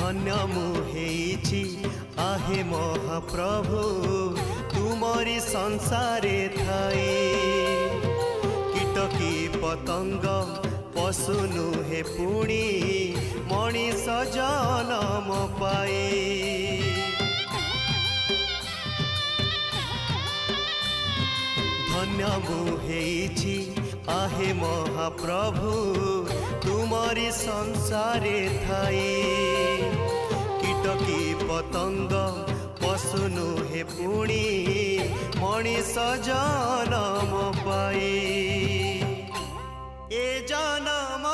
धन्य मुहेछि आहे महाप्रभु तुमरी संसारे थाई। कीटकी पतंग पशु नुहे पुणी मनीष जनम पाए। धन्य मुहेछि आहे महाप्रभु तुमरी संसारे थाई। कीटकी पतंग पशु नुहे पुणी मनीष जनम पाए। ए जनम